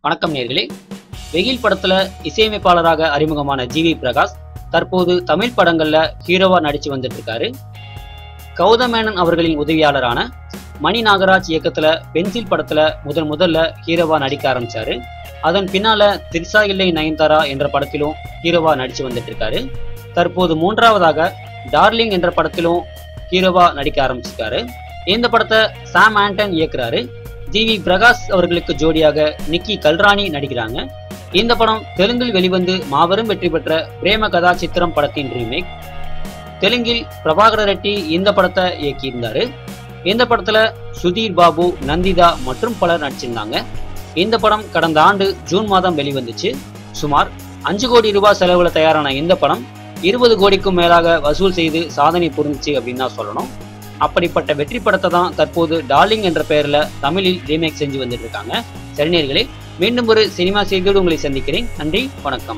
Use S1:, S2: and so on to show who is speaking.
S1: வணக்கம் நேர்களே. வெயில் படத்துல இசையமைப்பாளராக அறிமுகமான ஜிவி பிரகாஷ் தற்போது தமிழ் படங்கள்ல ஹீரோவா நடிச்சு வந்துட்டு இருக்காரு. கௌதம் மேனன் அவர்களின் உதவியாளரான மணி நாகராஜ் இயக்கத்துல பென்சில் படத்துல முதல்ல ஹீரோவா நடிக்க ஆரம்பிச்சாரு. அதன் பின்னால திரிசா இல்லை நயன்தாரா என்ற படத்திலும் ஹீரோவா நடிச்சு வந்துட்டு இருக்காரு. தற்போது மூன்றாவதாக டார்லிங் என்ற படத்திலும் ஹீரோவா நடிக்க ஆரம்பிச்சிருக்காரு. இந்த படத்தை சாம் ஆண்டன் இயக்குறாரு. ஜிவி பிரகாஷ் அவர்களுக்கு ஜோடியாக நிக்கி கல்ராணி நடிக்கிறாங்க. இந்த படம் தெலுங்கில் வெளிவந்து மாபெரும் வெற்றி பெற்ற பிரேம கதா சித்திரம் படத்தின் ரீமேக். தெலுங்கில் பிரபாகர ரெட்டி இந்த படத்தை இயக்கியிருந்தாரு. இந்த படத்துல சுதீர் பாபு, நந்திதா மற்றும் பலர் நடிச்சிருந்தாங்க. இந்த படம் கடந்த ஆண்டு ஜூன் மாதம் வெளிவந்துச்சு. சுமார் 5 கோடி ரூபாய் செலவுல தயாரான இந்த படம் 20 கோடிக்கும் மேலாக வசூல் செய்து சாதனை புரிஞ்சிச்சு அப்படின்னு தான் சொல்லணும். அப்படிப்பட்ட வெற்றி படத்தை தான் தற்போது டார்லிங் என்ற பெயர்ல தமிழில் ரீமேக் செஞ்சு வந்துட்டு இருக்காங்க. சரி நேயர்களே, மீண்டும் ஒரு சினிமா செய்தியோடு உங்களை சந்திக்கிறேன். நன்றி, வணக்கம்.